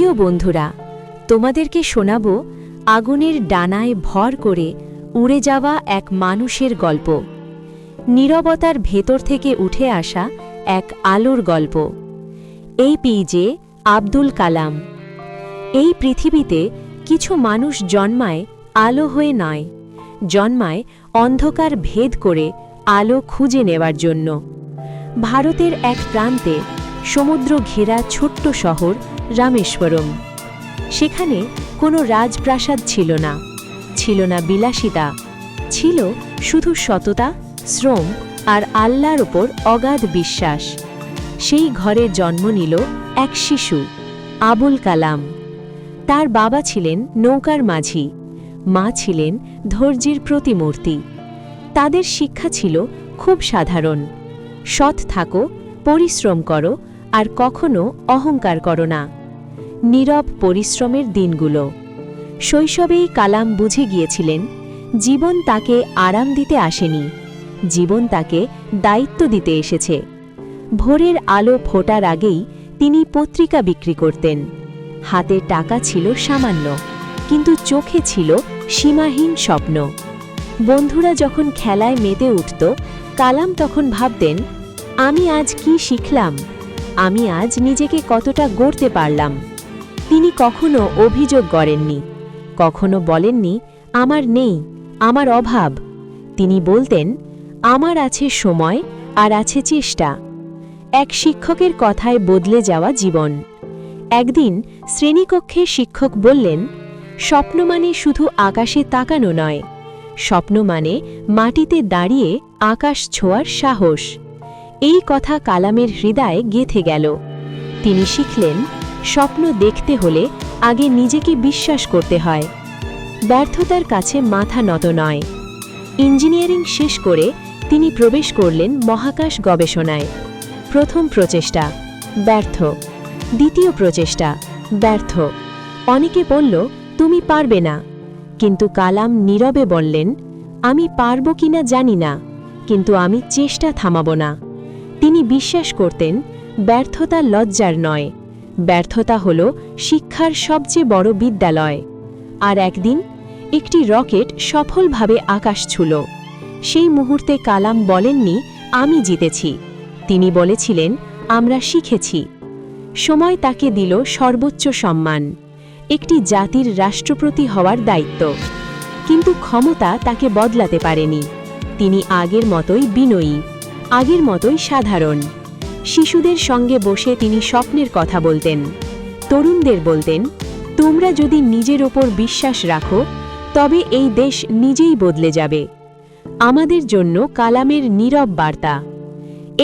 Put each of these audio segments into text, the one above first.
প্রিয় বন্ধুরা, তোমাদেরকে শোনাব আগুনের ডানায় ভর করে উড়ে যাওয়া এক মানুষের গল্প। নীরবতার ভেতর থেকে উঠে আসা এক আলোর গল্প। APJ আব্দুল কালাম। এই পৃথিবীতে কিছু মানুষ জন্মায় আলো হয়ে নয়, জন্মায় অন্ধকার ভেদ করে আলো খুঁজে নেওয়ার জন্য। ভারতের এক প্রান্তে সমুদ্র ঘেরা ছোট্ট শহর রামেশ্বরম। সেখানে কোনো রাজপ্রাসাদ ছিল না, ছিল না বিলাসিতা, ছিল শুধু সততা, শ্রম আর আল্লাহর ওপর অগাধ বিশ্বাস। সেই ঘরে জন্ম নিল এক শিশু, আবুল কালাম। তার বাবা ছিলেন নৌকার মাঝি, মা ছিলেন ধৈর্যের প্রতিমূর্তি। তাদের শিক্ষা ছিল খুব সাধারণ: সৎ থাকো, পরিশ্রম করো আর কখনো অহংকার করো না। নীরব পরিশ্রমের দিনগুলো। শৈশবেই কালাম বুঝে গিয়েছিলেন, জীবন তাকে আরাম দিতে আসেনি, জীবন তাকে দায়িত্ব দিতে এসেছে। ভোরের আলো ফোটার আগেই তিনি পত্রিকা বিক্রি করতেন। হাতে টাকা ছিল সামান্য, কিন্তু চোখে ছিল সীমাহীন স্বপ্ন। বন্ধুরা যখন খেলায় মেতে উঠত, কালাম তখন ভাবতেন, আমি আজ কি শিখলাম, আমি আজ নিজেকে কতটা গড়তে পারলাম। তিনি কখনো অভিযোগ করেননি, কখনো বলেননি আমার নেই, আমার অভাব। তিনি বলতেন, আমার আছে সময় আর আছে চেষ্টা। এক শিক্ষকের কথায় বদলে যাওয়া জীবন। একদিন শ্রেণীকক্ষে শিক্ষক বললেন, স্বপ্ন মানে শুধু আকাশে তাকানো নয়, স্বপ্ন মানে মাটিতে দাঁড়িয়ে আকাশ ছোঁয়ার সাহস। এই কথা কালামের হৃদয়ে গেঁথে গেল। তিনি শিখলেন, স্বপ্ন দেখতে হলে আগে নিজেকে বিশ্বাস করতে হয়। ব্যর্থতার কাছে মাথা নত নয়। ইঞ্জিনিয়ারিং শেষ করে তিনি প্রবেশ করলেন মহাকাশ গবেষণায়। প্রথম প্রচেষ্টা ব্যর্থ, দ্বিতীয় প্রচেষ্টা ব্যর্থ। অনেকে বলল, তুমি পারবে না। কিন্তু কালাম নীরবে বললেন, আমি পারব কিনা জানি না, কিন্তু আমি চেষ্টা থামাব না। তিনি বিশ্বাস করতেন, ব্যর্থতা লজ্জার নয়, ব্যর্থতা হল শিক্ষার সবচেয়ে বড় বিদ্যালয়। আর একদিন একটি রকেট সফলভাবে আকাশ ছুঁল। সেই মুহূর্তে কালাম বলেননি, আমি জিতেছি। তিনি বলেছিলেন, আমরা শিখেছি। সময় তাকে দিল সর্বোচ্চ সম্মান, একটি জাতির রাষ্ট্রপতি হওয়ার দায়িত্ব। কিন্তু ক্ষমতা তাকে বদলাতে পারেনি। তিনি আগের মতোই বিনয়ী, আগের মতোই সাধারণ। শিশুদের সঙ্গে বসে তিনি স্বপ্নের কথা বলতেন। তরুণদের বলতেন, তোমরা যদি নিজের ওপর বিশ্বাস রাখো, তবে এই দেশ নিজেই বদলে যাবে। আমাদের জন্য কালামের নীরব বার্তা।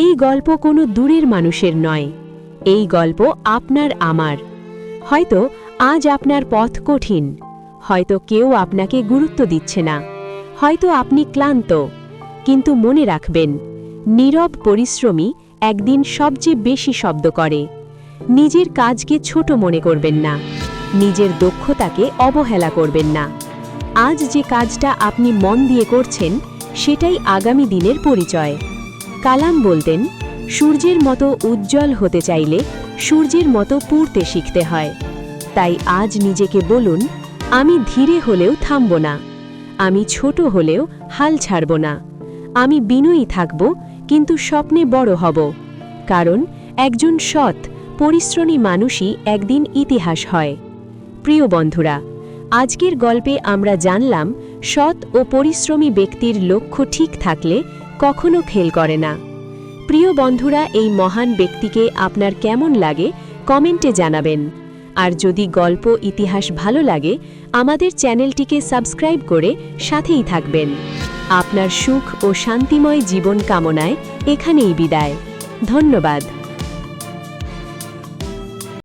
এই গল্প কোনো দূরের মানুষের নয়, এই গল্প আপনার আমার। হয়তো আজ আপনার পথ কঠিন, হয়তো কেউ আপনাকে গুরুত্ব দিচ্ছে না, হয়তো আপনি ক্লান্ত, কিন্তু মনে রাখবেন, নীরব পরিশ্রমী একদিন সবচেয়ে বেশি শব্দ করে। নিজের কাজকে ছোট মনে করবেন না, নিজের দক্ষতাকে অবহেলা করবেন না। আজ যে কাজটা আপনি মন দিয়ে করছেন, সেটাই আগামী দিনের পরিচয়। কালাম বলতেন, সূর্যের মতো উজ্জ্বল হতে চাইলে সূর্যের মতো পুড়তে শিখতে হয়। তাই আজ নিজেকে বলুন, আমি ধীরে হলেও থামব না, আমি ছোট হলেও হাল ছাড়ব না, আমি বিনয়ী থাকব, কিন্তু স্বপ্নে বড় হব। কারণ একজন সৎ, পরিশ্রমী মানুষই একদিন ইতিহাস হয়। প্রিয় বন্ধুরা, আজকের গল্পে আমরা জানলাম, সৎ ও পরিশ্রমী ব্যক্তির লক্ষ্য ঠিক থাকলে কখনো খেল করে না। প্রিয় বন্ধুরা, এই মহান ব্যক্তিকে আপনার কেমন লাগে কমেন্টে জানাবেন। আর যদি গল্প ইতিহাস ভালো লাগে, আমাদের চ্যানেলটিকে সাবস্ক্রাইব করে সাথেই থাকবেন। আপনার সুখ ও শান্তিময় জীবন কামনায় এখানেই বিদায়। ধন্যবাদ।